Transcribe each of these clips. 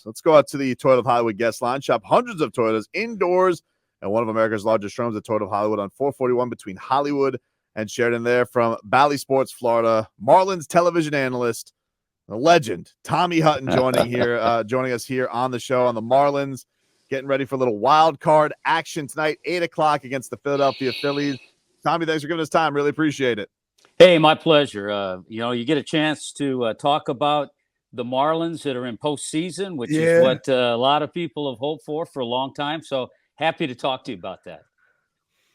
Let's go out to the Toyota of Hollywood guest line. Shop hundreds of Toyotas indoors and one of America's largest showrooms, the Toyota of Hollywood on 441 between Hollywood and Sheridan there from Bally Sports, Florida. Marlins television analyst, the legend, Tommy Hutton joining us here on the show on the Marlins, getting ready for a little wild card action tonight, 8 o'clock against the Philadelphia Phillies. Tommy, thanks for giving us time. Really appreciate it. Hey, my pleasure. You get a chance to talk about the Marlins that are in postseason, which is what a lot of people have hoped for a long time. So happy to talk to you about that.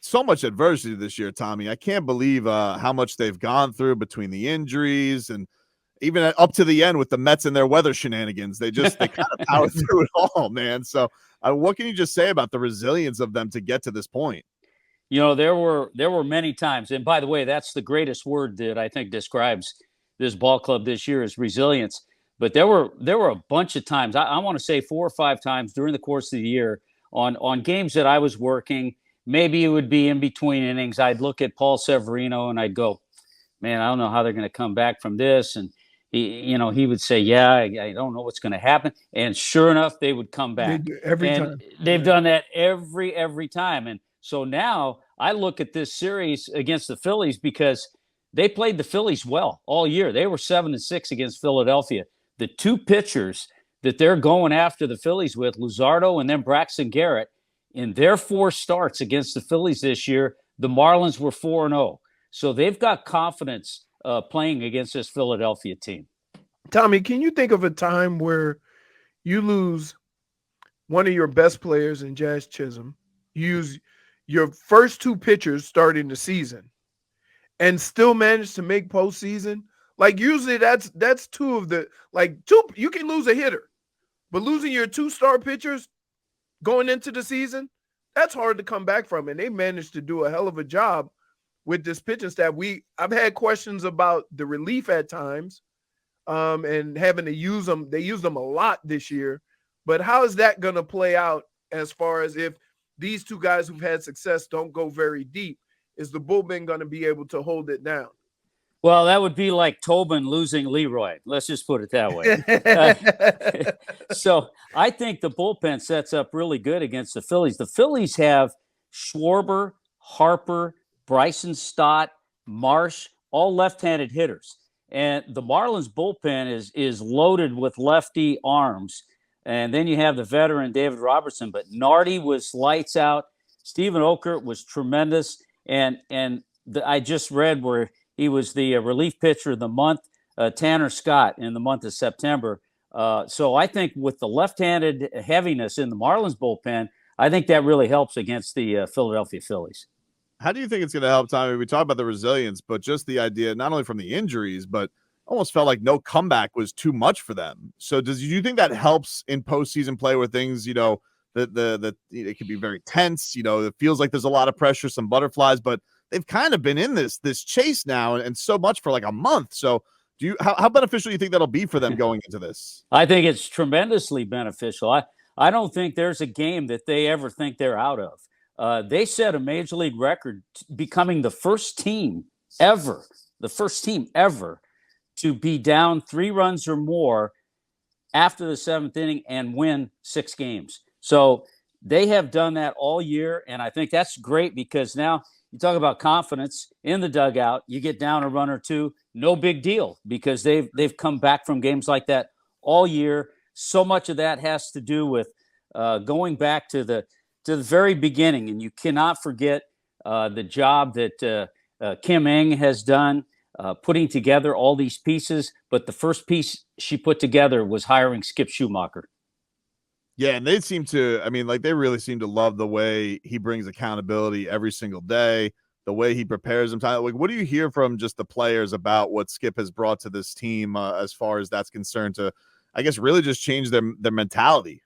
So much adversity this year, Tommy. I can't believe how much they've gone through between the injuries and even up to the end with the Mets and their weather shenanigans. They kind of power through it all, man. So what can you just say about the resilience of them to get to this point? There were many times, and by the way, that's the greatest word that I think describes this ball club this year is resilience. But there were a bunch of times, I want to say 4 or 5 times during the course of the year on games that I was working. Maybe it would be in between innings. I'd look at Paul Severino and I'd go, man, I don't know how they're going to come back from this. And he would say, yeah, I don't know what's going to happen. And sure enough, they would come back every time. They've done that every time. And so now I look at this series against the Phillies because they played the Phillies well all year. They were 7-6 against Philadelphia. The 2 pitchers that they're going after the Phillies with, Luzardo and then Braxton Garrett, in their 4 starts against the Phillies this year, the Marlins were 4-0. So they've got confidence playing against this Philadelphia team. Tommy, can you think of a time where you lose one of your best players in Jazz Chisholm, use your first 2 pitchers starting the season, and still manage to make postseason? Like usually that's 2 of the you can lose a hitter, but losing your 2 star pitchers going into the season, that's hard to come back from. And they managed to do a hell of a job with this pitching staff. I've had questions about the relief at times, and having to use them. They use them a lot this year, but how is that going to play out as far as if these 2 guys who've had success don't go very deep? Is the bullpen going to be able to hold it down? Well, that would be like Tobin losing Leroy. Let's just put it that way. So I think the bullpen sets up really good against the Phillies. The Phillies have Schwarber, Harper, Bryson Stott, Marsh, all left-handed hitters. And the Marlins bullpen is loaded with lefty arms. And then you have the veteran David Robertson. But Nardi was lights out. Stephen Okert was tremendous. And I just read where he was the relief pitcher of the month, Tanner Scott, in the month of September. So I think with the left-handed heaviness in the Marlins bullpen, I think that really helps against the Philadelphia Phillies. How do you think it's going to help, Tommy? We talk about the resilience, but just the idea, not only from the injuries, but almost felt like no comeback was too much for them. So do you think that helps in postseason play where things, that it can be very tense, it feels like there's a lot of pressure, some butterflies, but they've kind of been in this chase now and so much for like a month. So how beneficial do you think that'll be for them going into this? I think it's tremendously beneficial. I don't think there's a game that they ever think they're out of. They set a major league record becoming the first team ever to be down 3 runs or more after the 7th inning and win 6 games. So they have done that all year. And I think that's great because now you talk about confidence in the dugout. You get down a run or 2, no big deal because they've come back from games like that all year. So much of that has to do with going back to the very beginning, and you cannot forget the job that Kim Ng has done putting together all these pieces. But the first piece she put together was hiring Skip Schumaker. Yeah, and they really seem to love the way he brings accountability every single day, the way he prepares them. Like, what do you hear from just the players about what Skip has brought to this team as far as that's concerned to, I guess, really just change their mentality?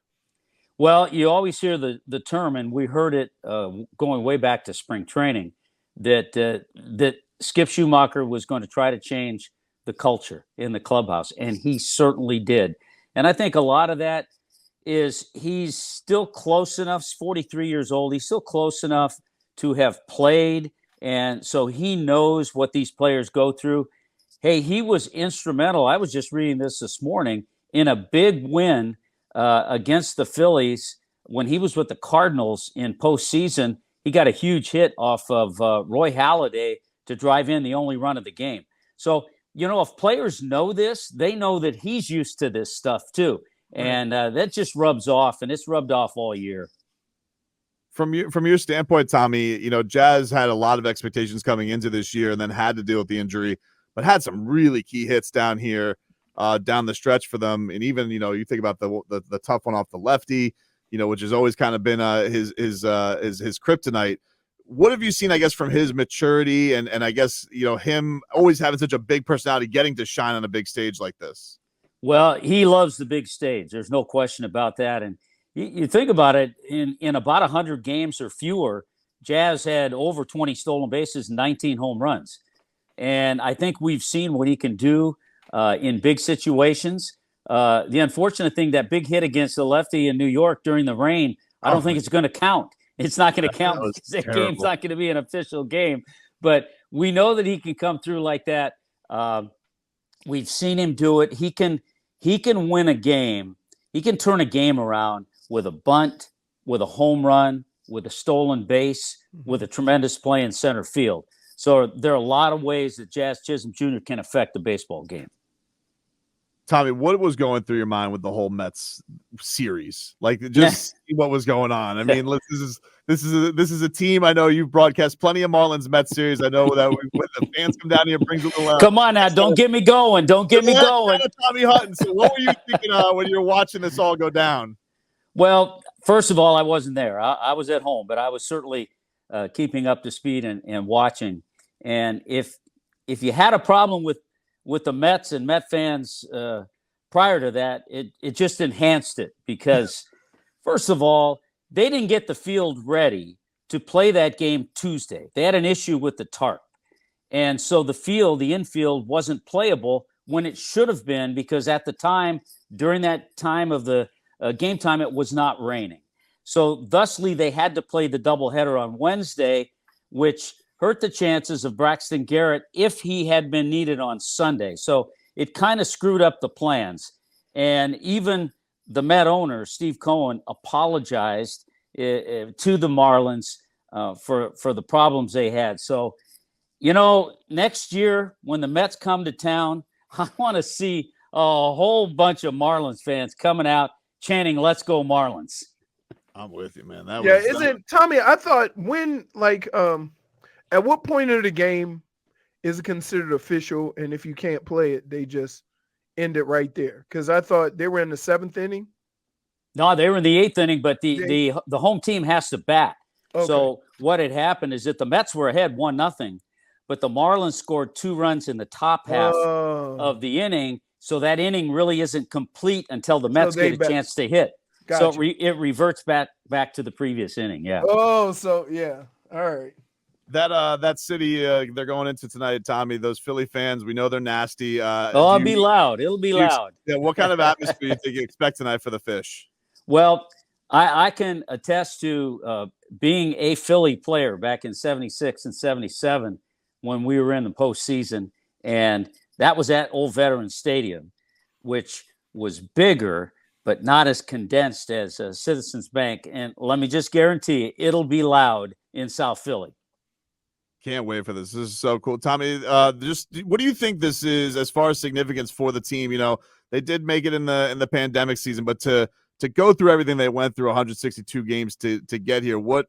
Well, you always hear the term, and we heard it going way back to spring training, that Skip Schumaker was going to try to change the culture in the clubhouse, and he certainly did. And I think a lot of that is he's still close enough. He's 43 years old. He's still close enough to have played, and so he knows what these players go through. Hey, he was instrumental. I was just reading this morning in a big win against the Phillies when he was with the Cardinals in postseason. He got a huge hit off of Roy Halladay to drive in the only run of the game. So, if players know this, they know that he's used to this stuff too. And that just rubs off, and it's rubbed off all year. From your standpoint, Tommy, Jazz had a lot of expectations coming into this year and then had to deal with the injury, but had some really key hits down here, down the stretch for them. And even, you think about the tough one off the lefty, which has always kind of been his kryptonite. What have you seen, I guess, from his maturity and I guess, him always having such a big personality, getting to shine on a big stage like this? Well, he loves the big stage. There's no question about that. And you think about it, in about 100 games or fewer, Jazz had over 20 stolen bases and 19 home runs. And I think we've seen what he can do in big situations. The unfortunate thing, that big hit against the lefty in New York during the rain, I don't think it's going to count. It's not going to count because that game's not going to be an official game. But we know that he can come through like that. We've seen him do it. He can win a game. He can turn a game around with a bunt, with a home run, with a stolen base, with a tremendous play in center field. So there are a lot of ways that Jazz Chisholm Jr. can affect the baseball game. Tommy, what was going through your mind with the whole Mets series? Like, just see what was going on. I mean, this is a team. I know you've broadcast plenty of Marlins Mets series. I know that when the fans come down here, brings a little. Come on now, don't get me going. Don't get me going. Tommy Hutton. So, what were you thinking when you were watching this all go down? Well, first of all, I wasn't there. I was at home, but I was certainly keeping up to speed and watching. And if you had a problem with the Mets and Met fans prior to that, it just enhanced it because, first of all, they didn't get the field ready to play that game Tuesday. They had an issue with the tarp. And so the infield wasn't playable when it should have been because at the time, during that time of the game time, it was not raining. So thusly, they had to play the doubleheader on Wednesday, which hurt the chances of Braxton Garrett if he had been needed on Sunday. So it kind of screwed up the plans. And even the Met owner, Steve Cohen, apologized to the Marlins for the problems they had. So, next year when the Mets come to town, I want to see a whole bunch of Marlins fans coming out chanting, "Let's go Marlins." I'm with you, man. Tommy, I thought at what point of the game is it considered official? And if you can't play it, they just end it right there. Because I thought they were in the 7th inning. No, they were in the 8th inning, but the home team has to bat. Okay. So what had happened is that the Mets were ahead 1-0, but the Marlins scored 2 runs in the top half of the inning. So that inning really isn't complete until the Mets get a chance to hit. Gotcha. So it reverts back to the previous inning. Yeah. Oh, so yeah. All right. That city they're going into tonight, Tommy. Those Philly fans, we know they're nasty. It'll be loud. It'll be loud. Yeah. What kind of atmosphere do you think you expect tonight for the Fish? Well, I can attest to being a Philly player back in '76 and '77 when we were in the postseason, and that was at Old Veterans Stadium, which was bigger but not as condensed as Citizens Bank. And let me just guarantee you, it'll be loud in South Philly. Can't wait for this. This is so cool. Tommy, just what do you think this is as far as significance for the team? They did make it in the pandemic season, but to go through everything they went through, 162 games to get here, what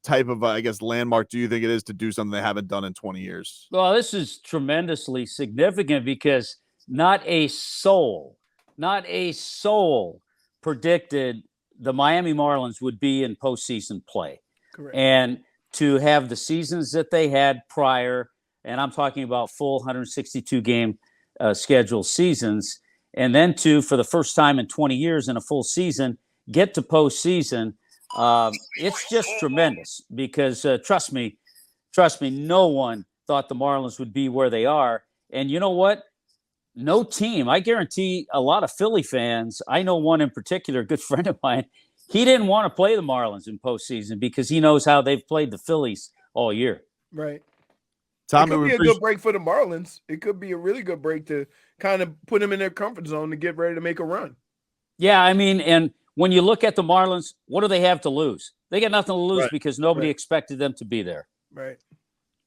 type of, I guess, landmark do you think it is to do something they haven't done in 20 years? Well, this is tremendously significant because not a soul predicted the Miami Marlins would be in postseason play. Correct. And to have the seasons that they had prior, and I'm talking about full 162 game scheduled seasons, and then for the first time in 20 years in a full season, get to postseason, it's just tremendous because trust me, no one thought the Marlins would be where they are. And you know what? No team, I guarantee a lot of Philly fans, I know one in particular, a good friend of mine, he didn't want to play the Marlins in postseason because he knows how they've played the Phillies all year. Right. Tommy, it could be a good break for the Marlins. It could be a really good break to kind of put them in their comfort zone to get ready to make a run. Yeah, I mean, and when you look at the Marlins, what do they have to lose? They got nothing to lose Right. because nobody Right. expected them to be there. Right.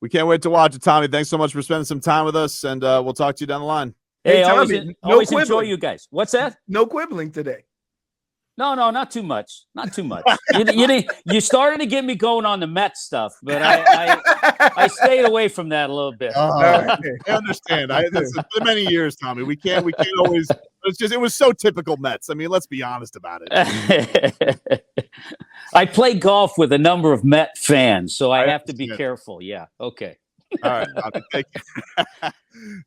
We can't wait to watch it, Tommy. Thanks so much for spending some time with us, and we'll talk to you down the line. Hey, Tommy, always no enjoy quibbling. you guys. What's that? No quibbling today. No, not too much. Not too much. You started to get me going on the Mets stuff, but I stayed away from that a little bit. I understand. It's been many years, Tommy. We can't always. It was so typical Mets. I mean, let's be honest about it. I play golf with a number of Met fans, so I have to be understand. careful. Yeah. Okay. All right, Tommy. Thank you.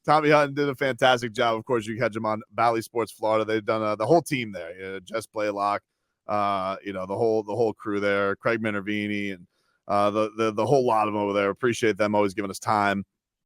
Tommy Hutton did a fantastic job. Of course, you catch him on Bally Sports Florida. They've done the whole team there. Jess Blaylock, the whole crew there. Craig Minervini and the whole lot of them over there. Appreciate them always giving us time.